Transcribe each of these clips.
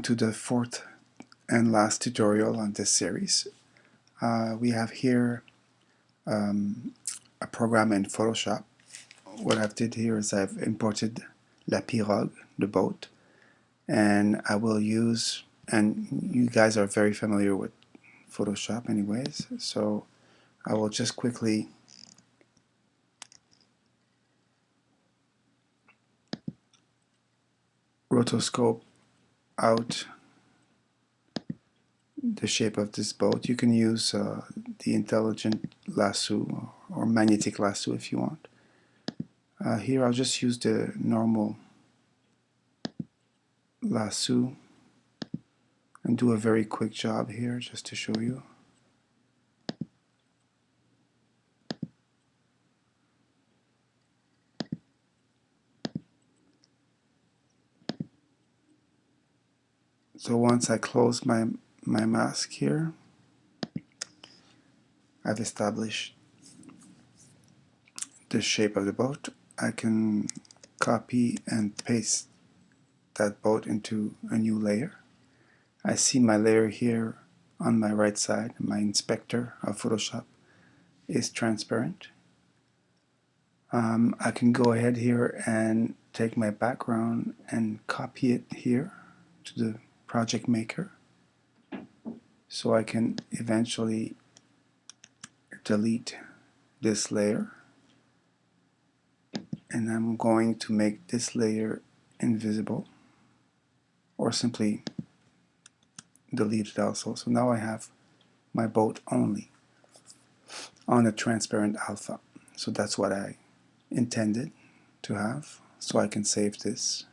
to the fourth and last tutorial on this series. We have here a program in Photoshop. What I've did here is I've imported La Pirogue, the boat, and I will use, and you guys are very familiar with Photoshop anyways, so I will just quickly rotoscope out the shape of this boat. You can use the intelligent lasso or magnetic lasso if you want. Here I'll just use the normal lasso and do a very quick job here just to show you. So once I close my mask here, I've established the shape of the boat. I can copy and paste that boat into a new layer. I see my layer here on my right side. My inspector of Photoshop is transparent. I can go ahead here and take my background and copy it here to the project maker, so I can eventually delete this layer, and I'm going to make this layer invisible, or simply delete it also. So now I have my boat only on a transparent alpha. So that's what I intended to have. So I can save this.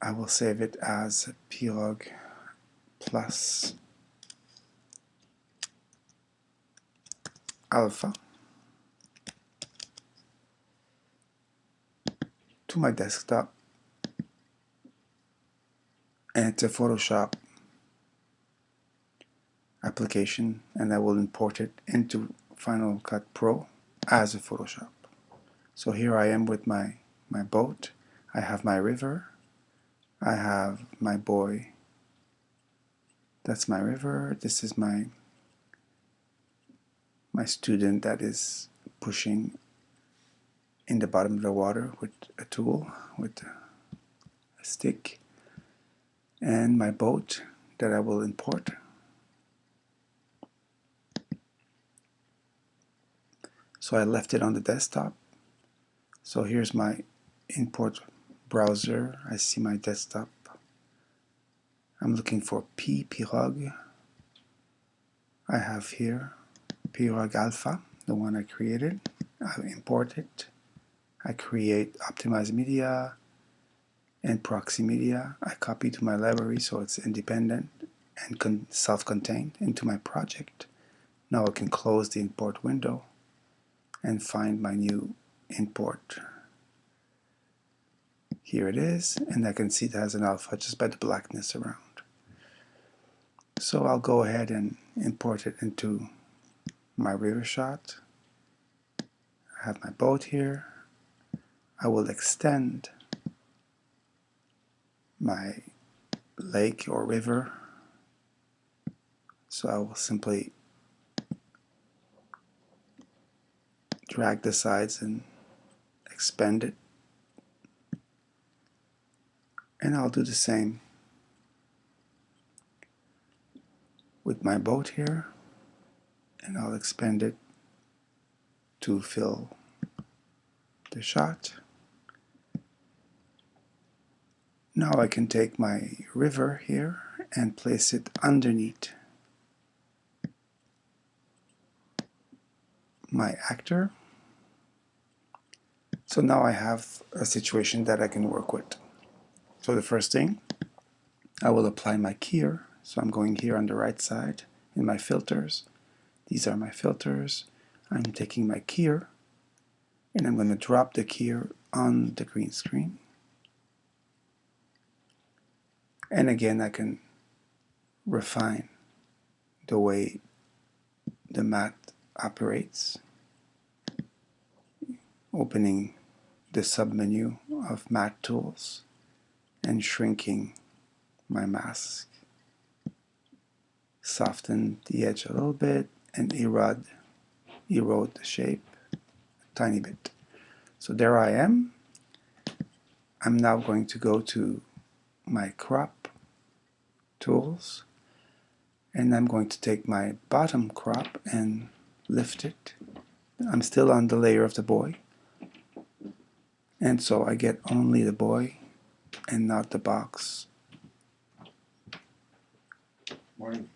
I will save it as Pirogue plus alpha to my desktop, and it's a Photoshop application, and I will import it into Final Cut Pro as a Photoshop. So here I am with my boat. I have my river. I have my boy. That's my river. This is my student that is pushing in the bottom of the water with a tool, with a stick, and my boat that I will import. So I left it on the desktop. So here's my import browser. I see my desktop. I'm looking for Pirogue. I have here Pirogue Alpha, the one I created. I import it. I create optimized media and proxy media. I copy to my library so it's independent and self-contained into my project. Now I can close the import window and find my new import. Here it is, and I can see it has an alpha just by the blackness around. So I'll go ahead and import it into my river shot. I have my boat here. I will extend my lake or river. So I will simply drag the sides and expand it. And I'll do the same with my boat here, and I'll expand it to fill the shot. Now I can take my river here and place it underneath my actor. So now I have a situation that I can work with. So the first thing, I will apply my keyer. So I'm going here on the right side in my filters. These are my filters. I'm taking my keyer and I'm going to drop the keyer on the green screen. And again, I can refine the way the matte operates, opening the submenu of matte tools and shrinking my mask. Soften the edge a little bit and erode the shape a tiny bit. So there I am. I'm now going to go to my crop tools, and I'm going to take my bottom crop and lift it. I'm still on the layer of the boy, and so I get only the boy and not the box. Morning.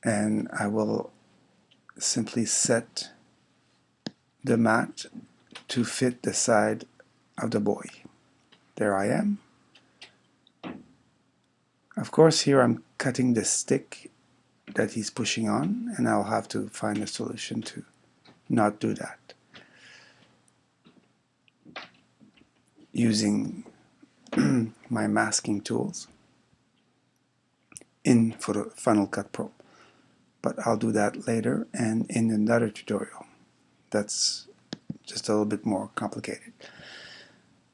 And I will simply set the mat to fit the side of the boy. There I am. Of course, here I'm cutting the stick that he's pushing on, and I'll have to find a solution to not do that using my masking tools in Final Cut Pro. But I'll do that later and in another tutorial that's just a little bit more complicated.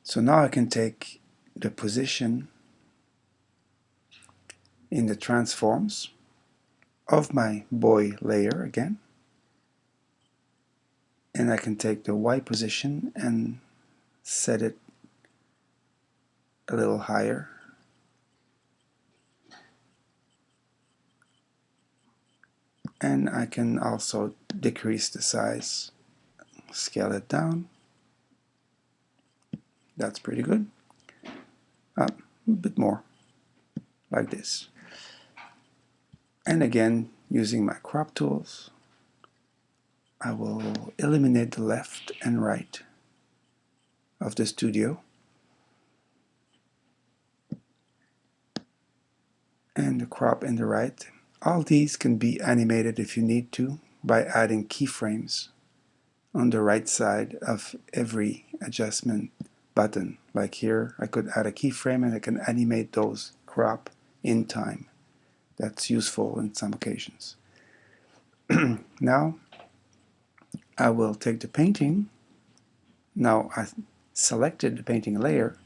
So now I can take the position in the transforms of my boy layer again, and I can take the Y position and set it a little higher, and I can also decrease the size, scale it down. That's pretty good. A bit more, like this. And again, using my crop tools, I will eliminate the left and right of the studio and the crop in the right. All these can be animated if you need to by adding keyframes on the right side of every adjustment button. Like here, I could add a keyframe and I can animate those crop in time. That's useful in some occasions. Now I will take the painting. Now I selected the painting layer.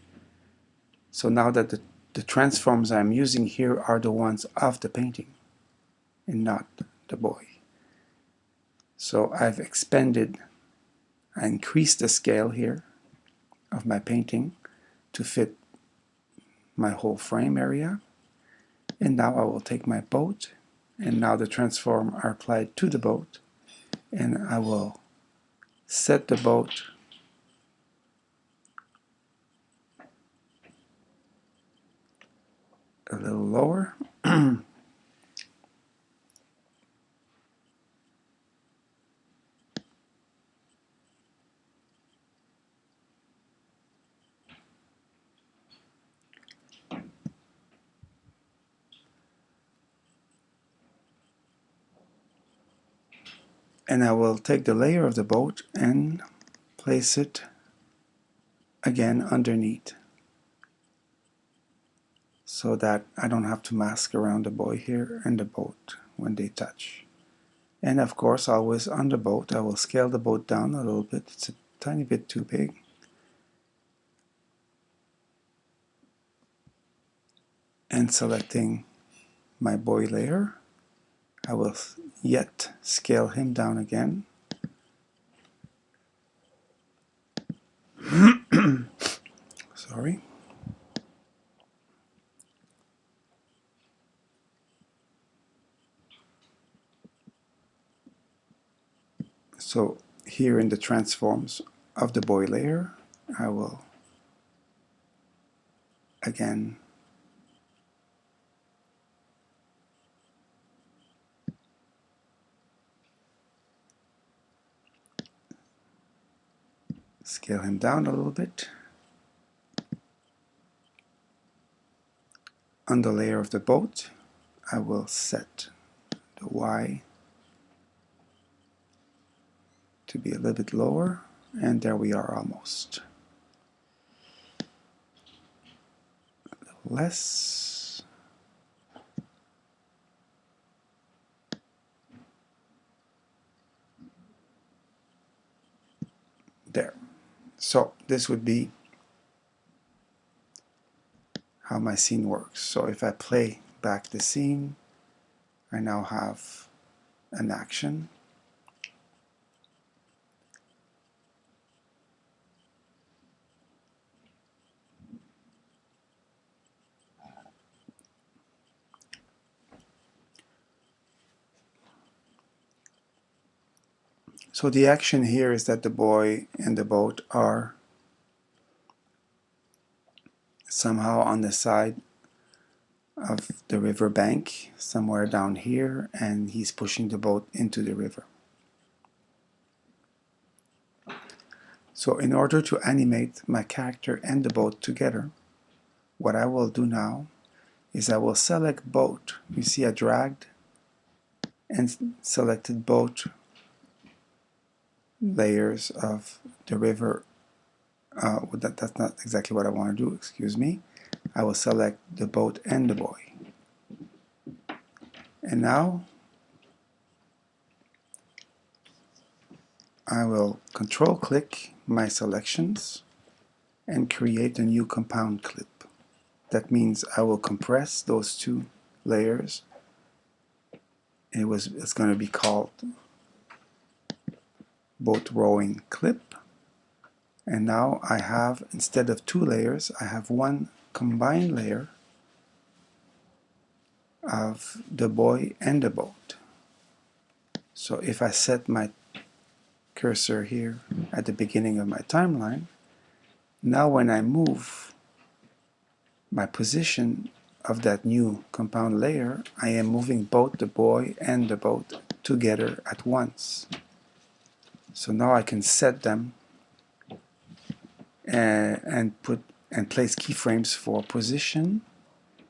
So now that the transforms I'm using here are the ones of the painting and not the boy. So I've expanded, I increased the scale here of my painting to fit my whole frame area. And now I will take my boat, and now the transform are applied to the boat, and I will set the boat a little lower. And I will take the layer of the boat and place it again underneath, so that I don't have to mask around the boy here and the boat when they touch. And of course, always on the boat, I will scale the boat down a little bit. It's a tiny bit too big. And selecting my boy layer, I will yet scale him down again. Sorry. So here in the transforms of the boy layer, I will again scale him down a little bit. On the layer of the boat, I will set the Y to be a little bit lower, and there we are almost. Less. There. So this would be how my scene works. So if I play back the scene, I now have an action. So the action here is that the boy and the boat are somehow on the side of the river bank, somewhere down here, and he's pushing the boat into the river. So in order to animate my character and the boat together, what I will do now is I will select boat. You see I dragged and selected both layers of the river. That's not exactly what I want to do, excuse me. I will select the boat and the boy. And now I will control click my selections and create a new compound clip. That means I will compress those two layers. It's going to be called boat rowing clip. And now I have, instead of two layers, I have one combined layer of the boy and the boat. So if I set my cursor here at the beginning of my timeline, now when I move my position of that new compound layer, I am moving both the boy and the boat together at once. So now I can set them and place keyframes for position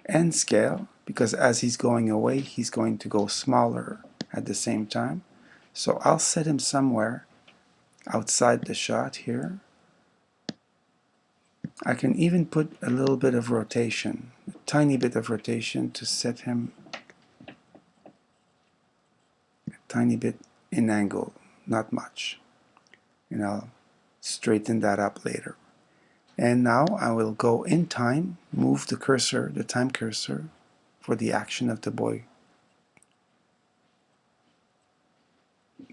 and scale, because as he's going away, he's going to go smaller at the same time. So I'll set him somewhere outside the shot here. I can even put a little bit of rotation, a tiny bit of rotation, to set him a tiny bit in angle, not much. And I'll straighten that up later. And now I will go in time, move the cursor, the time cursor, for the action of the boy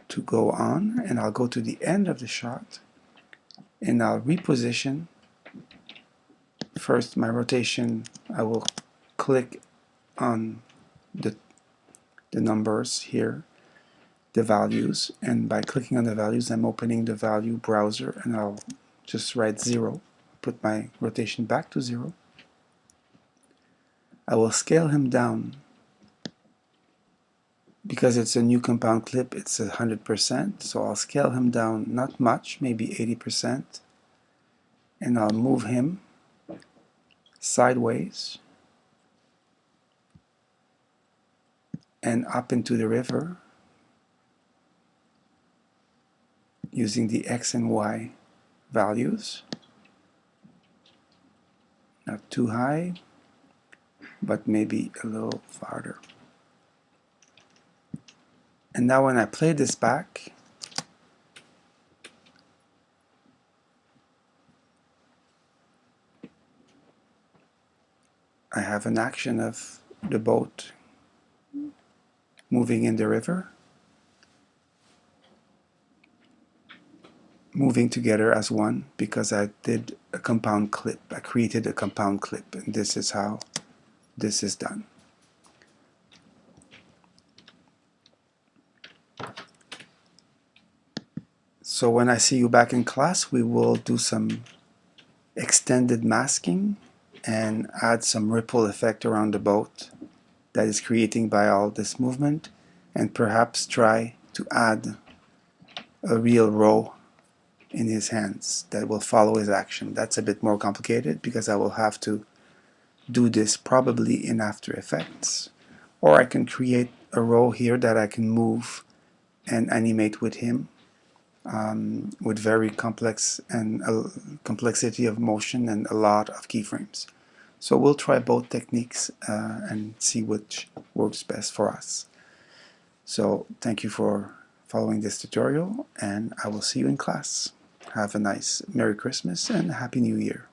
to go on, and I'll go to the end of the shot, and I'll reposition. First, my rotation, I will click on the numbers here, the values, and by clicking on the values, I'm opening the value browser, and I'll just write 0, put my rotation back to 0. I will scale him down. Because it's a new compound clip, it's 100%, so I'll scale him down not much, maybe 80%, and I'll move him sideways and up into the river using the X and Y values. Not too high, but maybe a little farther. And now when I play this back, I have an action of the boat moving in the river, moving together as one, because I did a compound clip. I created a compound clip, and this is how this is done. So when I see you back in class, we will do some extended masking and add some ripple effect around the boat that is creating by all this movement, and perhaps try to add a real row in his hands that will follow his action. That's a bit more complicated because I will have to do this probably in After Effects, or I can create a row here that I can move and animate with him with very complex and complexity of motion and a lot of keyframes. So we'll try both techniques and see which works best for us. So thank you for following this tutorial, and I will see you in class. Have a nice Merry Christmas and Happy New Year.